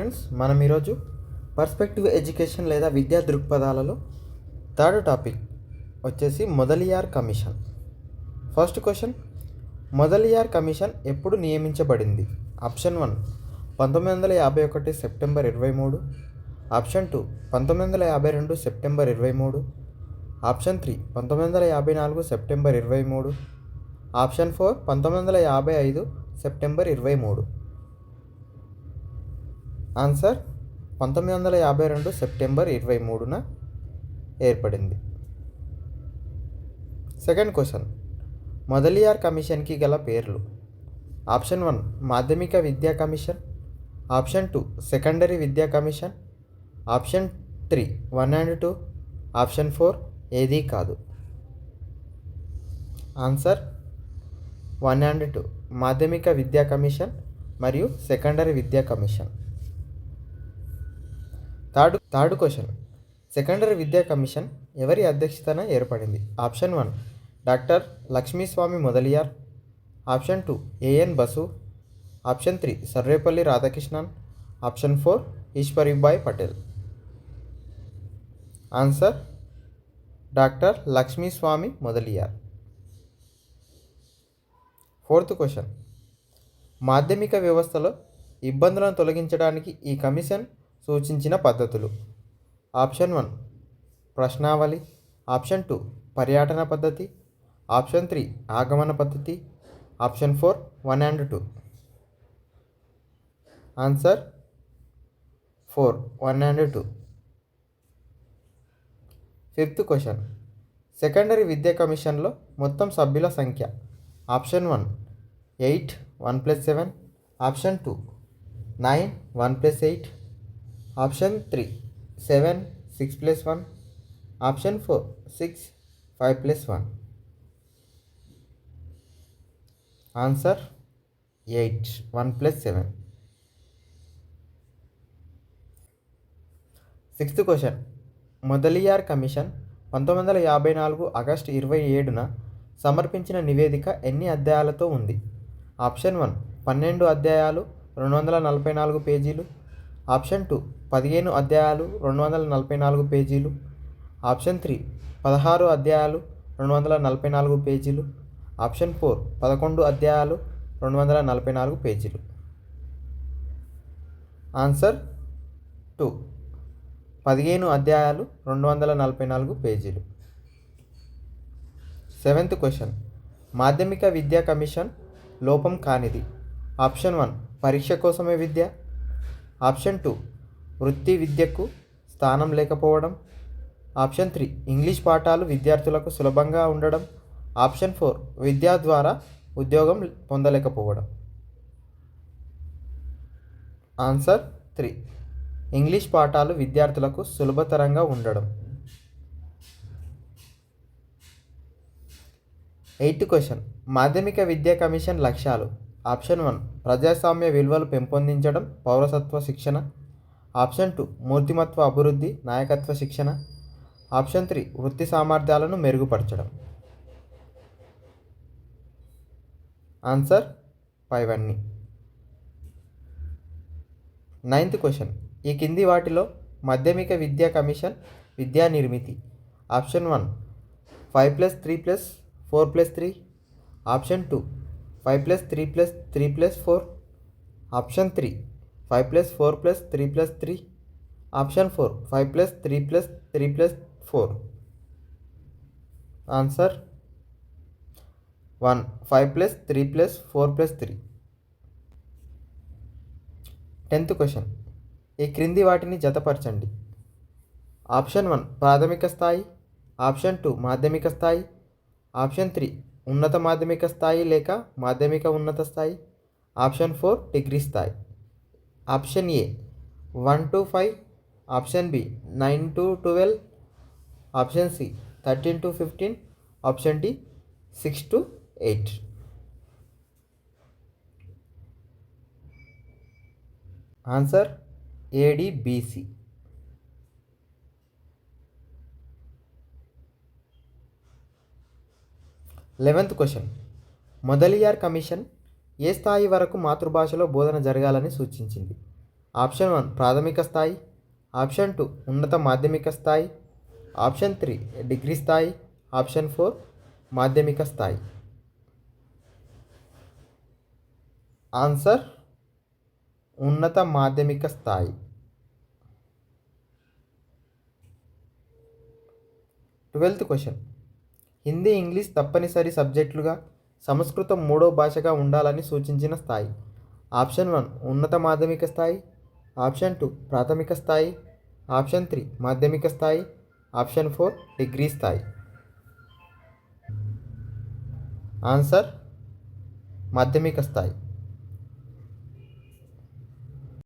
Friends, మనం ఈరోజు perspective education లేదా విద్యా దృక్పథాలలో థర్డ్ టాపిక్ వచ్చేసి Mudaliar commission. First question, Mudaliar commission ఎప్పుడు నియమించబడింది? Option 1 1951 September 23, option 2 1952 September 23, option 3 1954 September 23, option 4 1955 September 23. Answer 1952 September 23న ఏర్పడింది. సెకండ్ క్వశ్చన్, మొదలియార్ కమిషన్కి గల పేర్లు. ఆప్షన్ 1 మాధ్యమిక విద్యా కమిషన్, ఆప్షన్ 2 సెకండరీ విద్యా కమిషన్, ఆప్షన్ 3 1 and 2, ఆప్షన్ 4 ఏదీ కాదు. ఆన్సర్ 1 and 2 మాధ్యమిక విద్యా కమిషన్ మరియు సెకండరీ విద్యా కమిషన్. థర్డ్ క్వశ్చన్, సెకండరీ విద్యా కమిషన్ ఎవరి అధ్యక్షతన ఏర్పడింది? Option 1 doctor Lakshmiswami Mudaliar, option 2 A N Basu, option 3 Sarvepalli Radhakrishnan, option 4 Eshwaribai Patel. Answer doctor Lakshmiswami Mudaliar. Fourth question, మాధ్యమిక వ్యవస్థలో ఇబ్బందులను తొలగించడానికి ఈ కమిషన్ సూచించిన పద్ధతులు. ఆప్షన్ 1 ప్రశ్నావళి, ఆప్షన్ 2 పర్యటన పద్ధతి, ఆప్షన్ 3 ఆగమన పద్ధతి, option 4 1 and 2. Answer 4 1 and 2. Fifth question, secondary విద్యా కమిషన్లో మొత్తం సభ్యుల సంఖ్య. Option 1 8 1 + 7, option 2 9 1 + 8, option 3 7 6 + 1, option 4 6 5 + 1. Answer 8 1 + 7. Sixth question, Mudaliar commission 1954 August 27న సమర్పించిన నివేదిక ఎన్ని అధ్యాయాలతో ఉంది? ఆప్షన్ 1 12 అధ్యాయాలు 244 పేజీలు, ఆప్షన్ 2 15 అధ్యాయాలు 244 పేజీలు, ఆప్షన్ 3 16 అధ్యాయాలు 244 పేజీలు, ఆప్షన్ 4 11 అధ్యాయాలు 244 పేజీలు. ఆన్సర్ 2 15 అధ్యాయాలు 244 పేజీలు. సెవెంత్ క్వశ్చన్, మాధ్యమిక విద్యా కమిషన్ లోపం కానిది. ఆప్షన్ 1 పరీక్ష కోసమే విద్య, ఆప్షన్ 2 వృత్తి విద్యకు స్థానం లేకపోవడం, ఆప్షన్ 3 ఇంగ్లీష్ పాఠాలు విద్యార్థులకు సులభంగా ఉండడం, ఆప్షన్ 4 విద్య ద్వారా ఉద్యోగం పొందలేకపోవడం. ఆన్సర్ 3 ఇంగ్లీష్ పాఠాలు విద్యార్థులకు సులభతరంగా ఉండడం. ఎయిత్ క్వశ్చన్, మాధ్యమిక విద్యా కమిషన్ లక్ష్యాలు. ఆప్షన్ 1 ప్రజాస్వామ్య విలువలు పెంపొందించడం, పౌరసత్వ శిక్షణ, ఆప్షన్ 2 మూర్తిమత్వ అభివృద్ధి, నాయకత్వ శిక్షణ, ఆప్షన్ 3 వృత్తి సామర్థ్యాలను మెరుగుపరచడం. ఆన్సర్ 5 అన్నీ. నైన్త్ క్వశ్చన్, ఈ కింది వాటిలో మాధ్యమిక విద్యా కమిషన్ విద్యా నిర్మితి. Option 1 5 + 3 + 4 + 3, option 2 5 + 3 + 3 + 4, option 3 5 + 4 + 3 + 3, option 4 5 + 3 + 3 + 4. Answer 1 5 + 3 + 4 + 3. 10th question, ఈ క్రింది వాటిని జతపరచండి. ఆప్షన్ 1 ప్రాథమిక స్థాయి, ఆప్షన్ 2 మాధ్యమిక స్థాయి, ఆప్షన్ 3 ఉన్నత మాధ్యమిక స్థాయి లేక మాధ్యమిక ఉన్నత స్థాయి, ఆప్షన్ 4 డిగ్రీ స్థాయి. Option A 1 to 5, option B 9 to 12, option C 13 to 15, option D 6 to 8. Answer A D B C. 11th question, Mudaliar commission ఏ స్థాయి వరకు మాతృభాషలో బోధన జరగాలని సూచించింది? ఆప్షన్ 1 ప్రాథమిక స్థాయి, ఆప్షన్ 2 ఉన్నత మాధ్యమిక స్థాయి, ఆప్షన్ 3 డిగ్రీ స్థాయి, ఆప్షన్ 4 మాధ్యమిక స్థాయి. ఆన్సర్ ఉన్నత మాధ్యమిక స్థాయి. 12th question. హిందీ ఇంగ్లీష్ తప్పనిసరి సబ్జెక్టులుగా సంస్కృతం మూడో భాషగా ఉండాలని సూచించిన స్థాయి. ఆప్షన్ 1 ఉన్నత మాధ్యమిక స్థాయి, ఆప్షన్ 2 ప్రాథమిక స్థాయి, ఆప్షన్ 3 మాధ్యమిక స్థాయి, ఆప్షన్ 4 డిగ్రీ స్థాయి. ఆన్సర్ మాధ్యమిక స్థాయి.